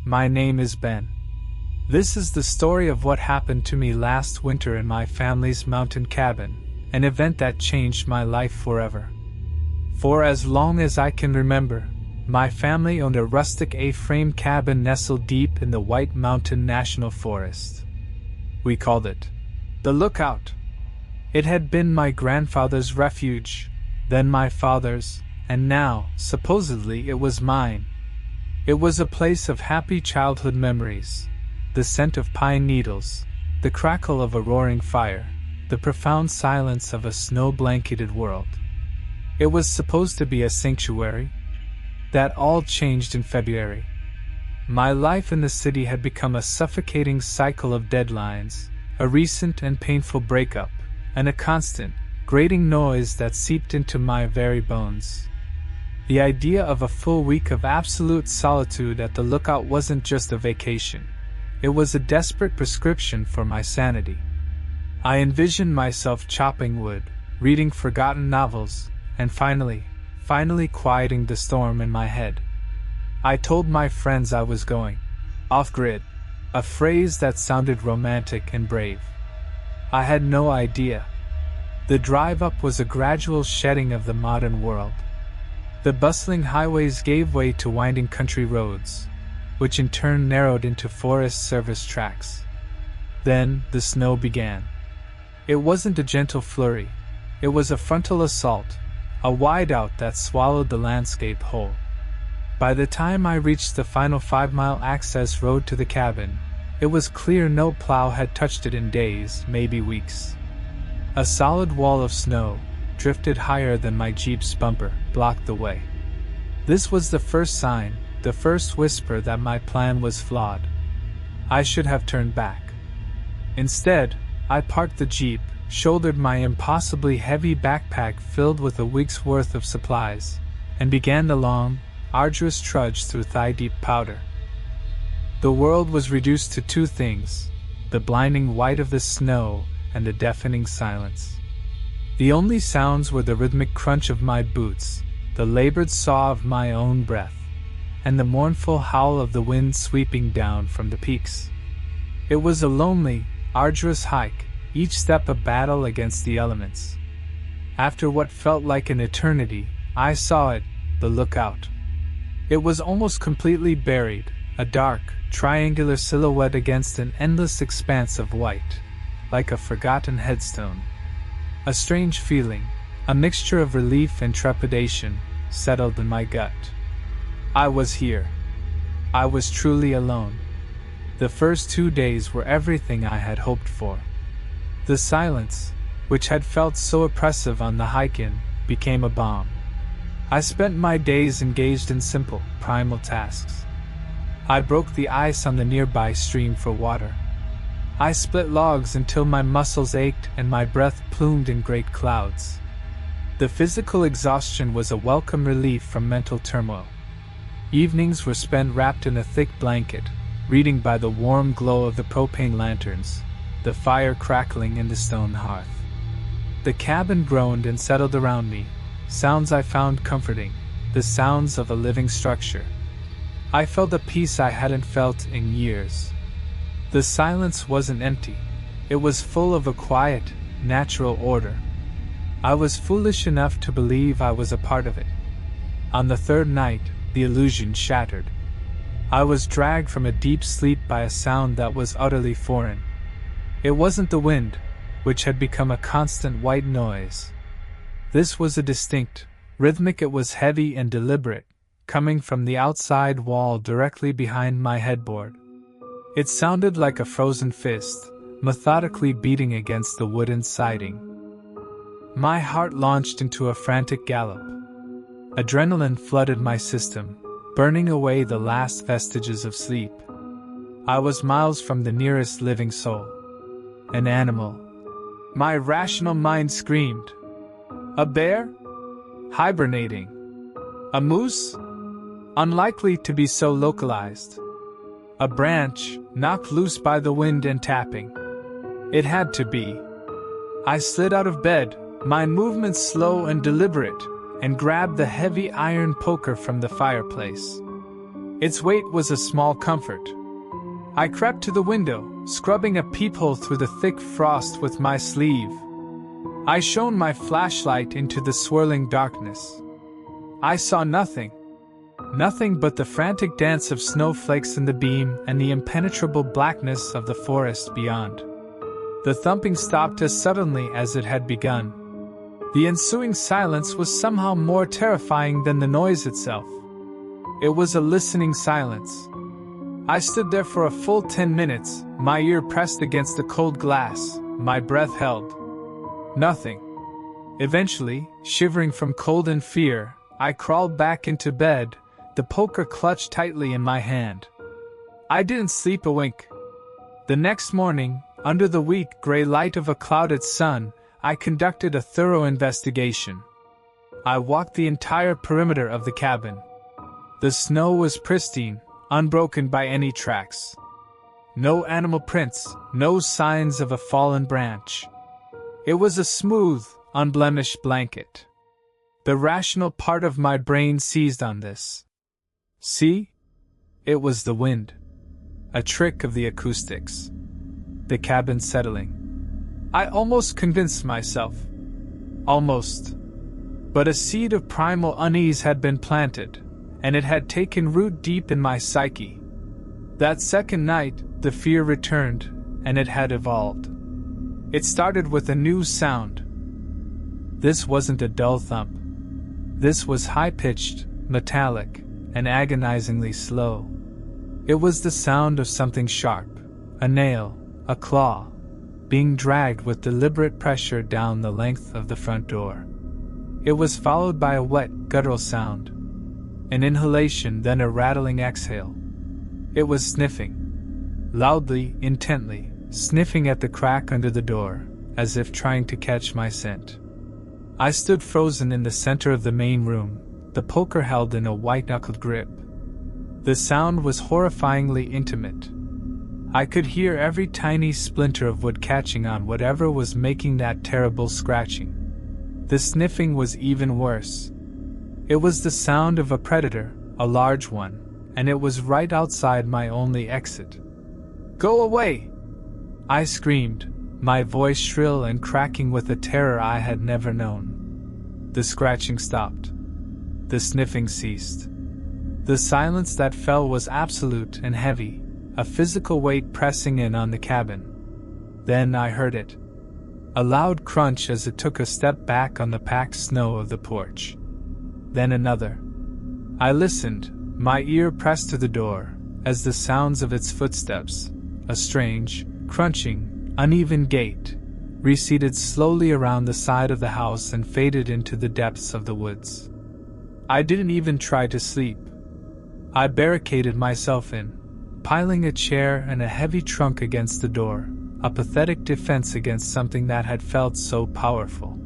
My name is Ben. This is the story of what happened to me last winter in my family's mountain cabin, an event that changed my life forever. For as long as I can remember, my family owned a rustic A-frame cabin nestled deep in the White Mountain National Forest. We called it the Lookout. It had been my grandfather's refuge, then my father's, and now, supposedly, it was mine. It was a place of happy childhood memories, the scent of pine needles, the crackle of a roaring fire, the profound silence of a snow-blanketed world. It was supposed to be a sanctuary. That all changed in February. My life in the city had become a suffocating cycle of deadlines, a recent and painful breakup, and a constant, grating noise that seeped into my very bones. The idea of a full week of absolute solitude at the Lookout wasn't just a vacation. It was a desperate prescription for my sanity. I envisioned myself chopping wood, reading forgotten novels, and finally quieting the storm in my head. I told my friends I was going off-grid, a phrase that sounded romantic and brave. I had no idea. The drive up was a gradual shedding of the modern world. The bustling highways gave way to winding country roads, which in turn narrowed into Forest Service tracks. Then the snow began. It wasn't a gentle flurry, it was a frontal assault, a wideout that swallowed the landscape whole. By the time I reached the final 5-mile access road to the cabin, it was clear no plow had touched it in days, maybe weeks. A solid wall of snow, drifted higher than my Jeep's bumper, blocked the way. This was the first sign, the first whisper that my plan was flawed. I should have turned back. Instead, I parked the Jeep, shouldered my impossibly heavy backpack filled with a week's worth of supplies, and began the long, arduous trudge through thigh-deep powder. The world was reduced to two things: the blinding white of the snow and the deafening silence. The only sounds were the rhythmic crunch of my boots, the labored saw of my own breath, and the mournful howl of the wind sweeping down from the peaks. It was a lonely, arduous hike, each step a battle against the elements. After what felt like an eternity, I saw it, the Lookout. It was almost completely buried, a dark, triangular silhouette against an endless expanse of white, like a forgotten headstone. A strange feeling, a mixture of relief and trepidation, settled in my gut. I was here. I was truly alone. The first 2 days were everything I had hoped for. The silence, which had felt so oppressive on the hike-in, became a balm. I spent my days engaged in simple, primal tasks. I broke the ice on the nearby stream for water. I split logs until my muscles ached and my breath plumed in great clouds. The physical exhaustion was a welcome relief from mental turmoil. Evenings were spent wrapped in a thick blanket, reading by the warm glow of the propane lanterns, the fire crackling in the stone hearth. The cabin groaned and settled around me, sounds I found comforting, the sounds of a living structure. I felt a peace I hadn't felt in years. The silence wasn't empty. It was full of a quiet, natural order. I was foolish enough to believe I was a part of it. On the third night, the illusion shattered. I was dragged from a deep sleep by a sound that was utterly foreign. It wasn't the wind, which had become a constant white noise. This was a distinct, rhythmic. It was heavy and deliberate, coming from the outside wall directly behind my headboard. It sounded like a frozen fist, methodically beating against the wooden siding. My heart launched into a frantic gallop. Adrenaline flooded my system, burning away the last vestiges of sleep. I was miles from the nearest living soul. An animal. My rational mind screamed. A bear? Hibernating. A moose? Unlikely to be so localized. A branch, knocked loose by the wind and tapping. It had to be. I slid out of bed, my movements slow and deliberate, and grabbed the heavy iron poker from the fireplace. Its weight was a small comfort. I crept to the window, scrubbing a peephole through the thick frost with my sleeve. I shone my flashlight into the swirling darkness. I saw nothing. Nothing but the frantic dance of snowflakes in the beam and the impenetrable blackness of the forest beyond. The thumping stopped as suddenly as it had begun. The ensuing silence was somehow more terrifying than the noise itself. It was a listening silence. I stood there for a full 10 minutes, my ear pressed against the cold glass, my breath held. Nothing. Eventually, shivering from cold and fear, I crawled back into bed, the poker clutched tightly in my hand. I didn't sleep a wink. The next morning, under the weak gray light of a clouded sun, I conducted a thorough investigation. I walked the entire perimeter of the cabin. The snow was pristine, unbroken by any tracks. No animal prints, no signs of a fallen branch. It was a smooth, unblemished blanket. The rational part of my brain seized on this. See? It was the wind. A trick of the acoustics. The cabin settling. I almost convinced myself. Almost. But a seed of primal unease had been planted, and it had taken root deep in my psyche. That second night, the fear returned, and it had evolved. It started with a new sound. This wasn't a dull thump. This was high-pitched, metallic, and agonizingly slow. It was the sound of something sharp, a nail, a claw, being dragged with deliberate pressure down the length of the front door. It was followed by a wet, guttural sound. An inhalation, then a rattling exhale. It was sniffing. Loudly, intently, sniffing at the crack under the door, as if trying to catch my scent. I stood frozen in the center of the main room, the poker held in a white-knuckled grip. The sound was horrifyingly intimate. I could hear every tiny splinter of wood catching on whatever was making that terrible scratching. The sniffing was even worse. It was the sound of a predator, a large one, and it was right outside my only exit. "Go away!" I screamed, my voice shrill and cracking with a terror I had never known. The scratching stopped. The sniffing ceased. The silence that fell was absolute and heavy, a physical weight pressing in on the cabin. Then I heard it. A loud crunch as it took a step back on the packed snow of the porch. Then another. I listened, my ear pressed to the door, as the sounds of its footsteps, a strange, crunching, uneven gait, receded slowly around the side of the house and faded into the depths of the woods. I didn't even try to sleep. I barricaded myself in, piling a chair and a heavy trunk against the door, a pathetic defense against something that had felt so powerful.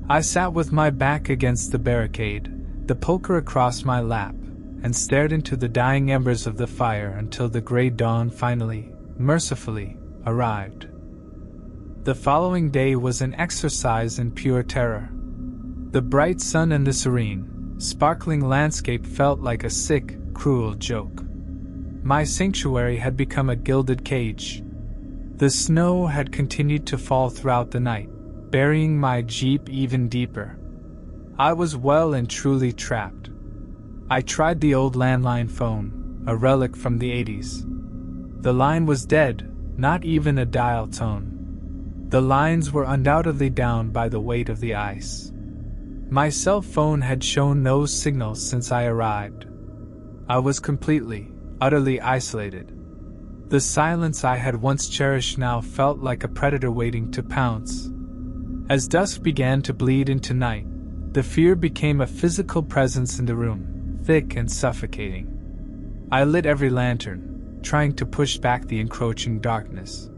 I sat with my back against the barricade, the poker across my lap, and stared into the dying embers of the fire until the gray dawn finally, mercifully, arrived. The following day was an exercise in pure terror. The bright sun and the serene, sparkling landscape felt like a sick, cruel joke. My sanctuary had become a gilded cage. The snow had continued to fall throughout the night, burying my Jeep even deeper. I was well and truly trapped. I tried the old landline phone, a relic from the 80s. The line was dead, not even a dial tone. The lines were undoubtedly down by the weight of the ice. My cell phone had shown no signal since I arrived. I was completely, utterly isolated. The silence I had once cherished now felt like a predator waiting to pounce. As dusk began to bleed into night, the fear became a physical presence in the room, thick and suffocating. I lit every lantern, trying to push back the encroaching darkness.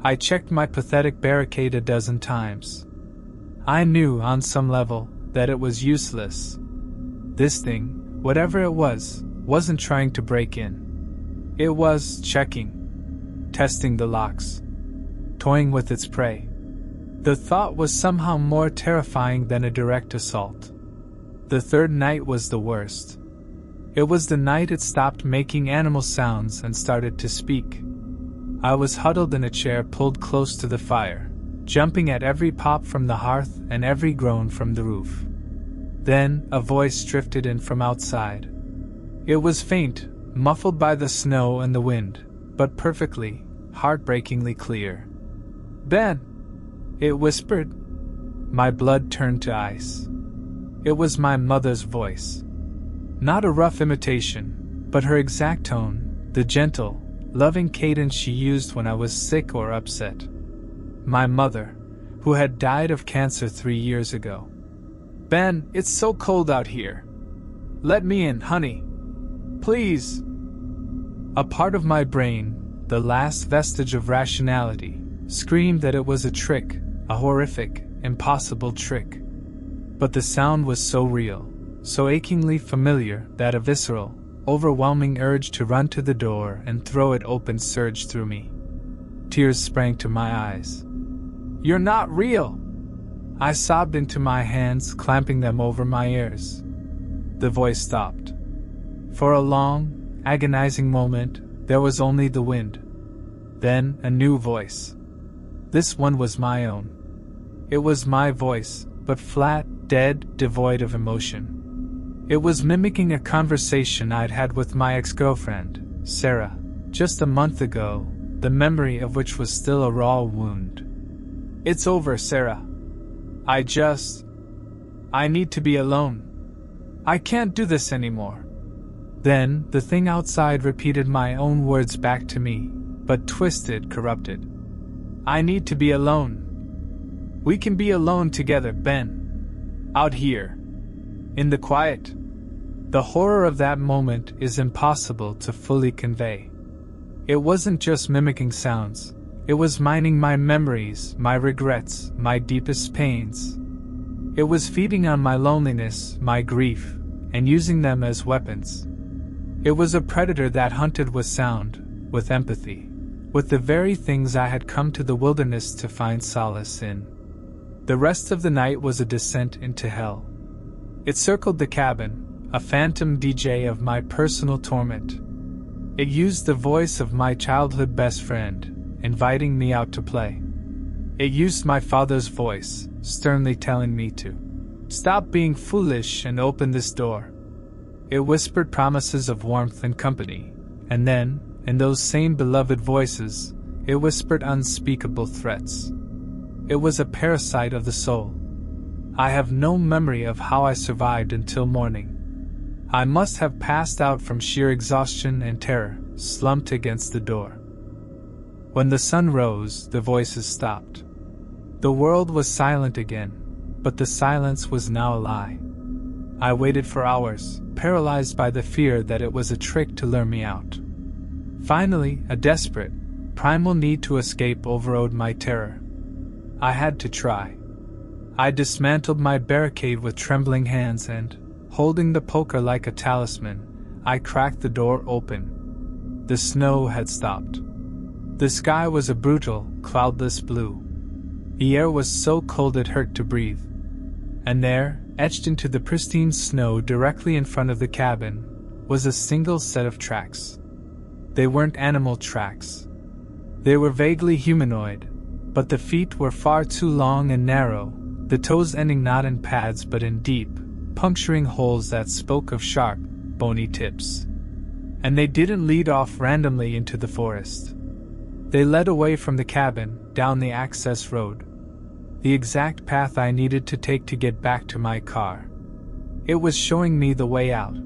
I checked my pathetic barricade a dozen times. I knew, on some level, that it was useless. This thing, whatever it was, wasn't trying to break in. It was checking, testing the locks, toying with its prey. The thought was somehow more terrifying than a direct assault. The third night was the worst. It was the night it stopped making animal sounds and started to speak. I was huddled in a chair pulled close to the fire, jumping at every pop from the hearth and every groan from the roof. Then, a voice drifted in from outside. It was faint, muffled by the snow and the wind, but perfectly, heartbreakingly clear. "Ben!" it whispered. My blood turned to ice. It was my mother's voice. Not a rough imitation, but her exact tone, the gentle, loving cadence she used when I was sick or upset. My mother, who had died of cancer 3 years ago. "Ben, it's so cold out here. Let me in, honey. Please." A part of my brain, the last vestige of rationality, screamed that it was a trick, a horrific, impossible trick. But the sound was so real, so achingly familiar that a visceral, overwhelming urge to run to the door and throw it open surged through me. Tears sprang to my eyes. "You're not real!" I sobbed into my hands, clamping them over my ears. The voice stopped. For a long, agonizing moment, there was only the wind. Then, a new voice. This one was my own. It was my voice, but flat, dead, devoid of emotion. It was mimicking a conversation I'd had with my ex-girlfriend, Sarah, just a month ago, the memory of which was still a raw wound. "It's over, Sarah. I need to be alone. I can't do this anymore." Then, the thing outside repeated my own words back to me, but twisted, corrupted. "I need to be alone. We can be alone together, Ben. Out here. In the quiet." The horror of that moment is impossible to fully convey. It wasn't just mimicking sounds. It was mining my memories, my regrets, my deepest pains. It was feeding on my loneliness, my grief, and using them as weapons. It was a predator that hunted with sound, with empathy, with the very things I had come to the wilderness to find solace in. The rest of the night was a descent into hell. It circled the cabin, a phantom DJ of my personal torment. It used the voice of my childhood best friend, inviting me out to play. It used my father's voice, sternly telling me to stop being foolish and open this door. It whispered promises of warmth and company, and then, in those same beloved voices, it whispered unspeakable threats. It was a parasite of the soul. I have no memory of how I survived until morning. I must have passed out from sheer exhaustion and terror, slumped against the door. When the sun rose, the voices stopped. The world was silent again, but the silence was now a lie. I waited for hours, paralyzed by the fear that it was a trick to lure me out. Finally, a desperate, primal need to escape overrode my terror. I had to try. I dismantled my barricade with trembling hands and, holding the poker like a talisman, I cracked the door open. The snow had stopped. The sky was a brutal, cloudless blue. The air was so cold it hurt to breathe. And there, etched into the pristine snow directly in front of the cabin, was a single set of tracks. They weren't animal tracks. They were vaguely humanoid, but the feet were far too long and narrow, the toes ending not in pads but in deep, puncturing holes that spoke of sharp, bony tips. And they didn't lead off randomly into the forest. They led away from the cabin, down the access road. The exact path I needed to take to get back to my car. It was showing me the way out.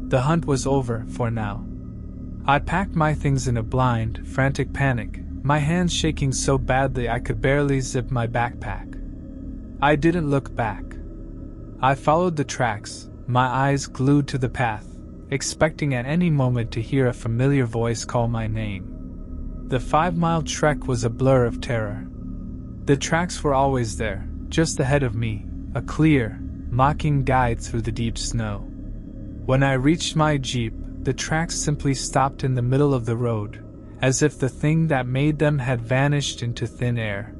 The hunt was over, for now. I packed my things in a blind, frantic panic, my hands shaking so badly I could barely zip my backpack. I didn't look back. I followed the tracks, my eyes glued to the path, expecting at any moment to hear a familiar voice call my name. The 5-mile trek was a blur of terror. The tracks were always there, just ahead of me, a clear, mocking guide through the deep snow. When I reached my Jeep, the tracks simply stopped in the middle of the road, as if the thing that made them had vanished into thin air.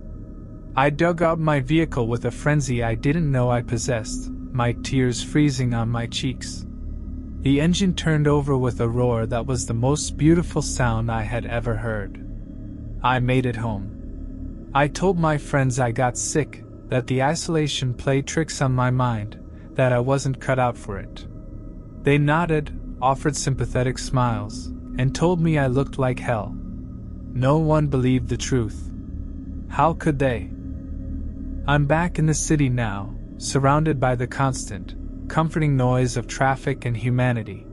I dug out my vehicle with a frenzy I didn't know I possessed, my tears freezing on my cheeks. The engine turned over with a roar that was the most beautiful sound I had ever heard. I made it home. I told my friends I got sick, that the isolation played tricks on my mind, that I wasn't cut out for it. They nodded, offered sympathetic smiles, and told me I looked like hell. No one believed the truth. How could they? I'm back in the city now, surrounded by the constant, comforting noise of traffic and humanity.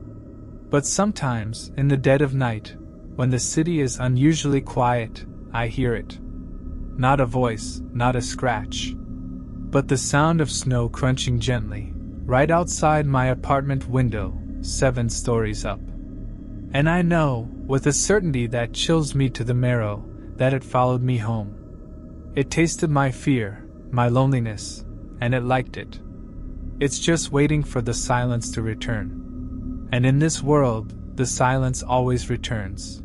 But sometimes, in the dead of night, when the city is unusually quiet, I hear it. Not a voice, not a scratch, but the sound of snow crunching gently, right outside my apartment window, 7 stories up. And I know, with a certainty that chills me to the marrow, that it followed me home. It tasted my fear, my loneliness, and it liked it. It's just waiting for the silence to return. And in this world, the silence always returns.